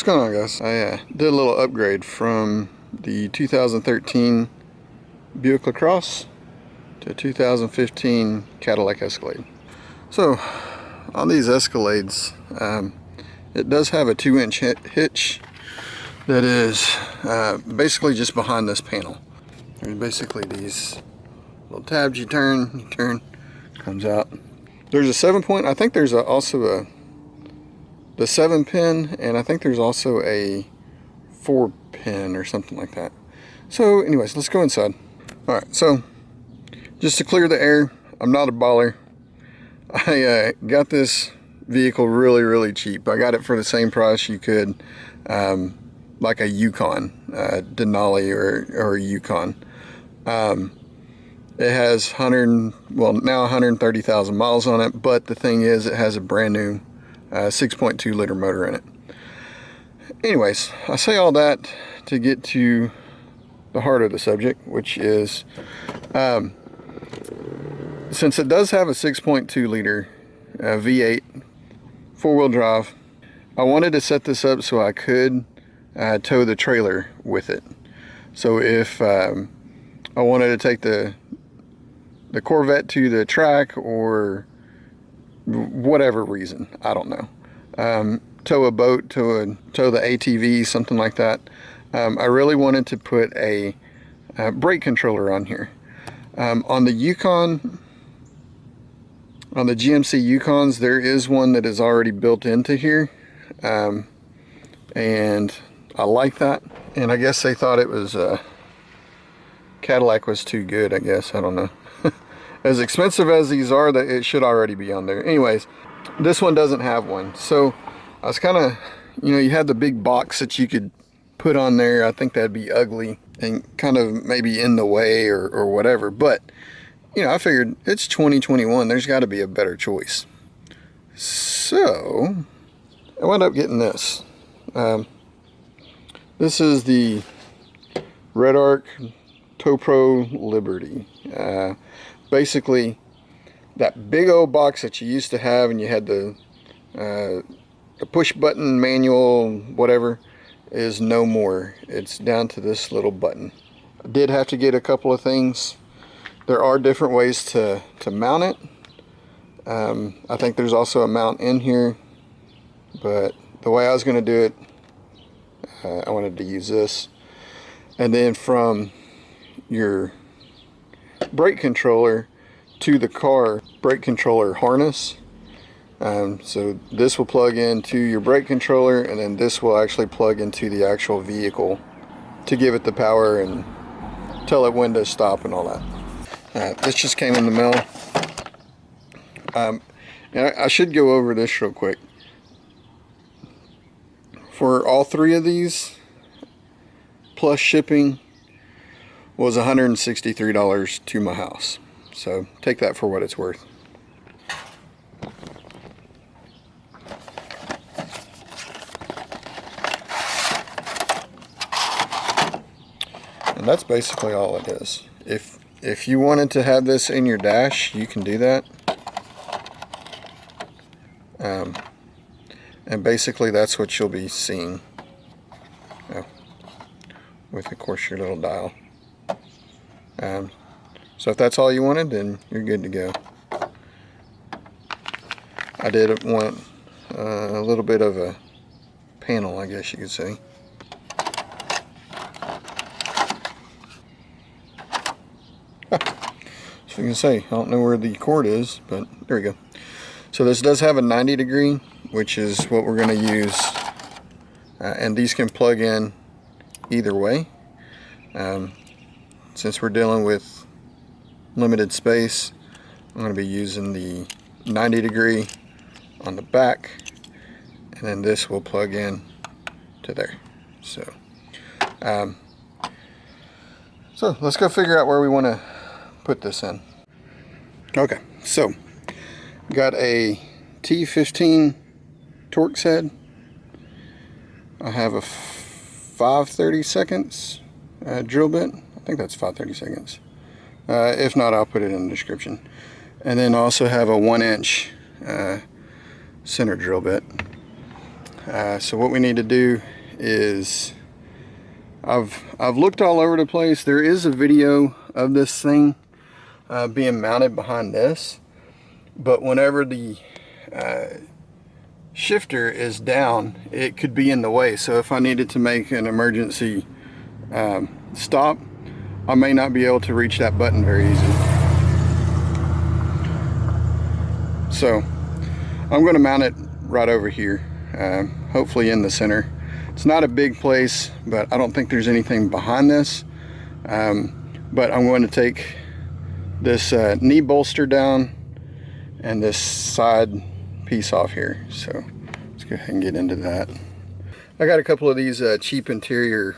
What's going on, guys? I did a little upgrade from the 2013 Buick LaCrosse to 2015 Cadillac Escalade. So on these Escalades, it does have a 2-inch hitch that is basically just behind this panel. There's basically these little tabs you turn, comes out. There's a 7-point, I think there's also the 7-pin, and I think there's also a 4-pin or something like that. So anyways, let's go inside. Alright, so just to clear the air, I'm not a baller. I got this vehicle really cheap. I got it for the same price you could, like a Yukon, Denali or a Yukon. It has now 130,000 miles on it, but the thing is, it has a brand new 6.2 liter motor in it. Anyways, I say all that to get to the heart of the subject, which is, since it does have a 6.2 liter V8 4-wheel drive, I wanted to set this up so I could tow the trailer with it. So if I wanted to take the Corvette to the track, or whatever reason, I don't know, tow a boat, tow the ATV, something like that, I really wanted to put a brake controller on here. On the Yukon, on the GMC Yukons, there is one that is already built into here, and I like that. And I guess they thought it was Cadillac was too good, I guess. I don't know. As expensive as these are, that it should already be on there. Anyways, this one doesn't have one. So I was kind of, you had the big box that you could put on there. I think that'd be ugly and kind of maybe in the way or whatever. But, I figured it's 2021. There's got to be a better choice. So I wound up getting this. This is the Redarc Tow Pro Liberty. Basically, that big old box that you used to have, and you had the push button manual, whatever, is no more. It's down to this little button. I did have to get a couple of things. There are different ways to mount it. I think there's also a mount in here, but the way I was going to do it, I wanted to use this. And then from your brake controller to the car brake controller harness, so this will plug into your brake controller, and then this will actually plug into the actual vehicle to give it the power and tell it when to stop and all that. This just came in the mail. And I should go over this real quick. For all three of these, plus shipping, was $163 to my house. So take that for what it's worth. And that's basically all it is. If you wanted to have this in your dash, you can do that. And basically that's what you'll be seeing. With, of course, your little dial. So if that's all you wanted, then you're good to go. I did want a little bit of a panel, I guess you could say. So you can say, I don't know where the cord is, but there we go. So this does have a 90-degree, which is what we're going to use. And these can plug in either way. Since we're dealing with limited space, I'm going to be using the 90-degree on the back, and then this will plug in to there. So let's go figure out where we want to put this in. Okay, so got a T15 Torx head. I have a 5/32 drill bit. I think that's 5/32. If not, I'll put it in the description. And then also have a 1-inch center drill bit. So what we need to do is, I've looked all over the place. There is a video of this thing being mounted behind this, but whenever the shifter is down, it could be in the way. So if I needed to make an emergency stop, I may not be able to reach that button very easily. So I'm going to mount it right over here, hopefully in the center. It's not a big place, but I don't think there's anything behind this. But I'm going to take this knee bolster down and this side piece off here. So let's go ahead and get into that. I got a couple of these cheap interior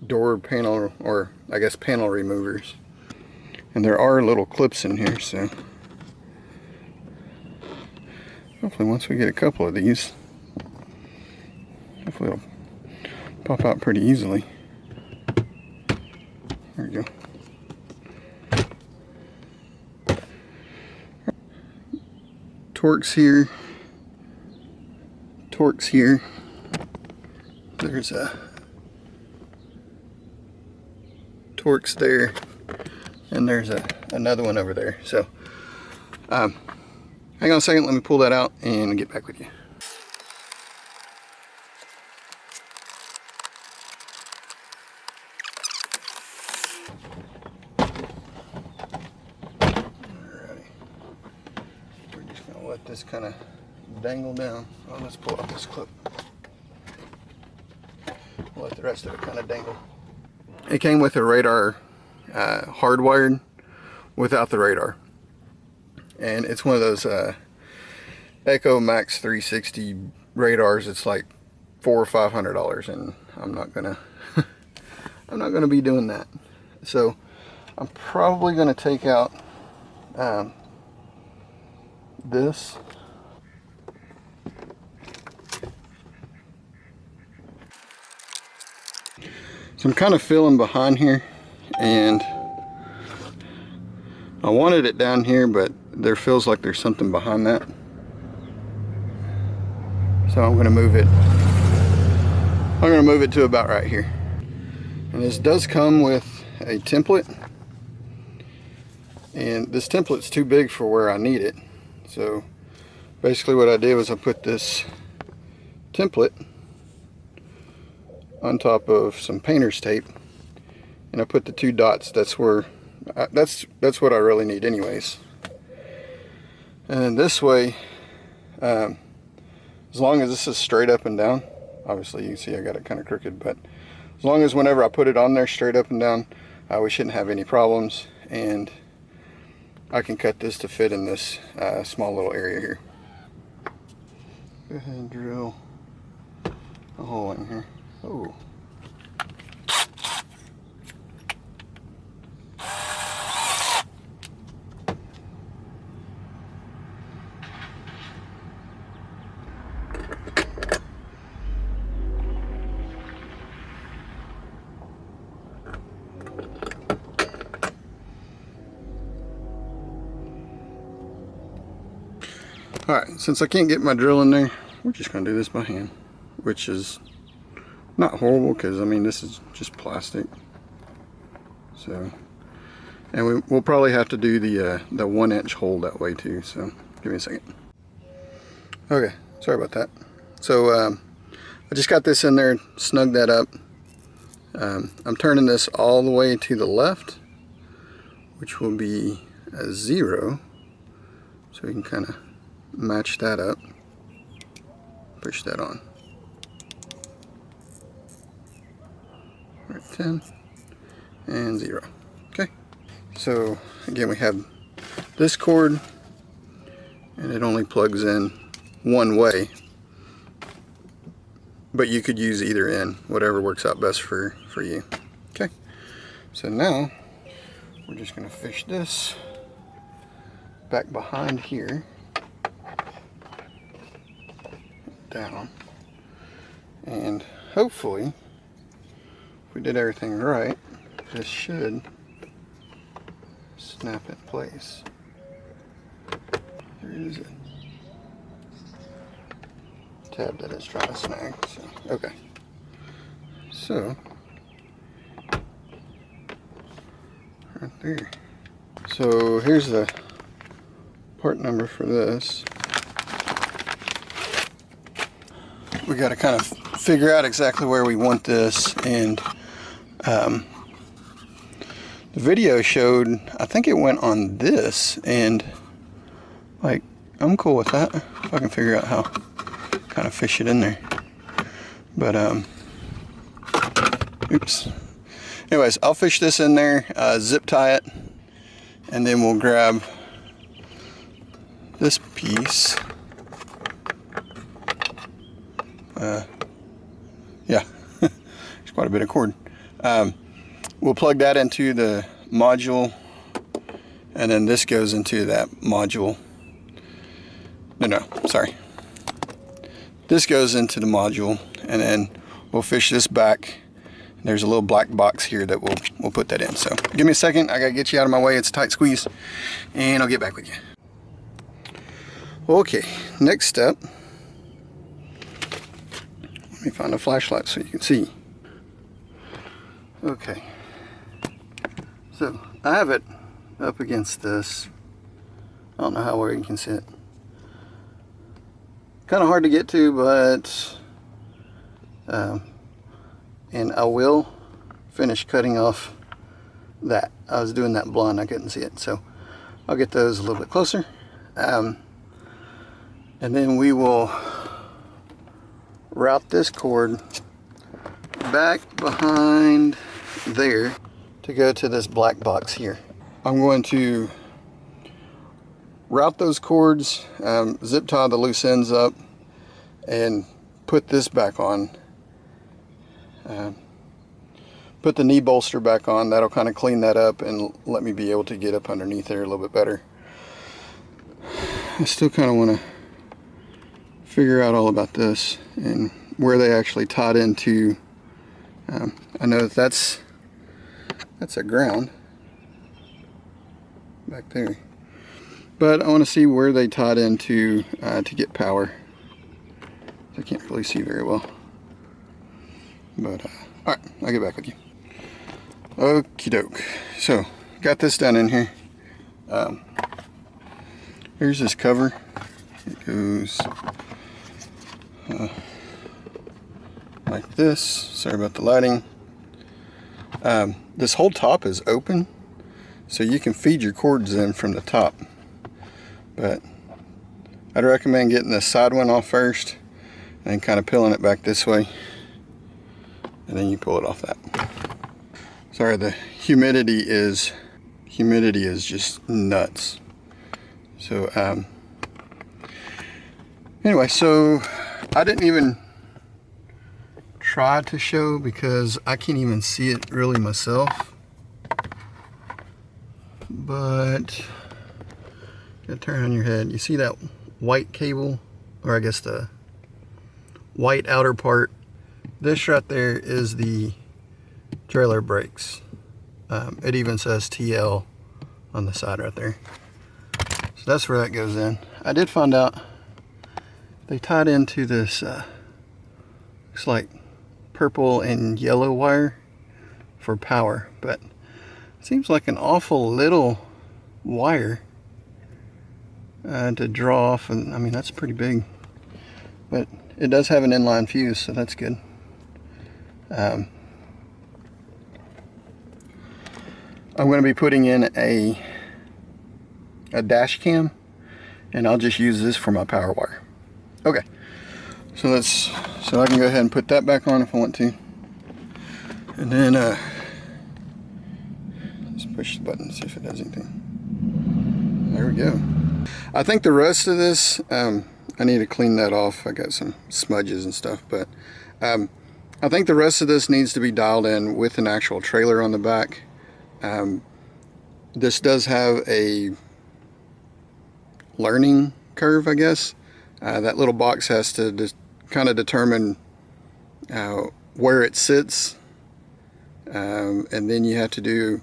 door panel, or I guess panel removers, and there are little clips in here, so hopefully once we get a couple of these, hopefully it'll pop out pretty easily. There we go. Torques here, Torques here. There's a Torques there, and there's another one over there. So hang on a second, let me pull that out and get back with you. Alrighty, we're just gonna let this kind of dangle down. Oh, let's pull out this clip. We'll let the rest of it kind of dangle. It came with a radar hardwired without the radar, and it's one of those Echo Max 360 radars. It's like $400 or $500, and I'm not gonna I'm not gonna be doing that. So I'm probably gonna take out this. So I'm kind of feeling behind here, and I wanted it down here, but there feels like there's something behind that. So I'm going to move it. I'm going to move it to about right here. And this does come with a template, and this template's too big for where I need it. So basically what I did was I put this template on top of some painter's tape, and I put the 2 dots. That's where that's what I really need anyways. And then this way, as long as this is straight up and down, obviously you can see I got it kind of crooked, but as long as whenever I put it on there straight up and down, we shouldn't have any problems, and I can cut this to fit in this small little area here. Go ahead and drill a hole in here. Oh. Alright, since I can't get my drill in there, we're just going to do this by hand, which is not horrible, because I mean this is just plastic. So, and we'll probably have to do the 1-inch hole that way too. So give me a second. Okay, sorry about that. So I just got this in there, snugged that up. I'm turning this all the way to the left, which will be a 0. So we can kind of match that up. Push that on. 10 and 0. Okay, so again we have this cord, and it only plugs in one way, but you could use either end, whatever works out best for you. Okay, so now we're just going to fish this back behind here, down, and hopefully we did everything right, this should snap in place. There is it. tab that it's trying to snag. So, okay. So, right there. So here's the part number for this. We got to kind of figure out exactly where we want this, and the video showed, I think it went on this, and like, I'm cool with that if I can figure out how kind of fish it in there. But oops. Anyways, I'll fish this in there, zip tie it, and then we'll grab this piece. Yeah, there's quite a bit of cord. We'll plug that into the module, and then this goes into that module. No, sorry. This goes into the module, and then we'll fish this back. There's a little black box here that we'll put that in. So give me a second. I gotta get you out of my way. It's a tight squeeze, and I'll get back with you. Okay, next step. Let me find a flashlight so you can see. Okay, so I have it up against this. I don't know how well you can see it. Kind of hard to get to, but and I will finish cutting off that. I was doing that blind, I couldn't see it, so I'll get those a little bit closer, and then we will route this cord back behind there to go to this black box here. I'm going to route those cords, zip tie the loose ends up, and put this back on. Put the knee bolster back on. That'll kind of clean that up and let me be able to get up underneath there a little bit better. I still kind of want to figure out all about this and where they actually tied into. I know that's a ground back there, but I want to see where they tied into to get power. I can't really see very well, but all right, I'll get back with you. Okie doke. So got this done in here. Here's this cover. It goes like this. Sorry about the lighting. This whole top is open, so you can feed your cords in from the top, but I'd recommend getting the side one off first and kind of peeling it back this way, and then you pull it off that. Sorry, the humidity is just nuts. So anyway, so I didn't even try to show because I can't even see it really myself, but gotta turn on your head. You see that white cable, or I guess the white outer part? This right there is the trailer brakes. It even says TL on the side right there. So that's where that goes in. I did find out they tied into this looks like purple and yellow wire for power, but it seems like an awful little wire to draw off, and I mean that's pretty big, but it does have an inline fuse, so that's good. I'm going to be putting in a dash cam, and I'll just use this for my power wire. Okay, so I can go ahead and put that back on if I want to, and then let's push the button and see if it does anything. There we go. I think the rest of this, I need to clean that off. I got some smudges and stuff, but I think the rest of this needs to be dialed in with an actual trailer on the back. This does have a learning curve, I guess. That little box has to just kind of determine where it sits, and then you have to do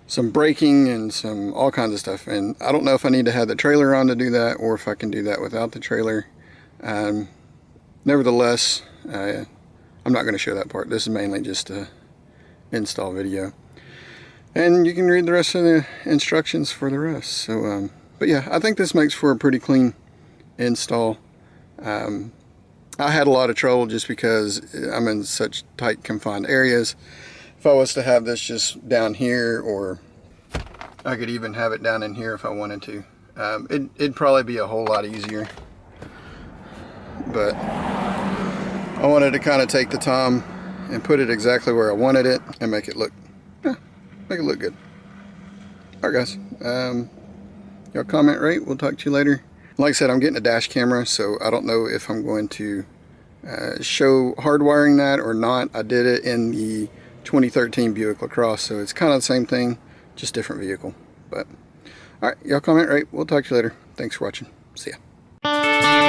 some braking and some all kinds of stuff, and I don't know if I need to have the trailer on to do that or if I can do that without the trailer. nevertheless, I'm not going to show that part. This is mainly just a install video. And you can read the rest of the instructions for the rest. So, but yeah, I think this makes for a pretty clean install. I had a lot of trouble just because I'm in such tight confined areas. If I was to have this just down here, or I could even have it down in here if I wanted to, it'd probably be a whole lot easier. But I wanted to kind of take the time and put it exactly where I wanted it and make it look good. Alright guys, y'all comment, rate, we'll talk to you later. Like I said, I'm getting a dash camera, so I don't know if I'm going to show hardwiring that or not. I did it in the 2013 Buick LaCrosse, so it's kind of the same thing, just different vehicle. But alright, y'all comment, rate, we'll talk to you later. Thanks for watching. See ya.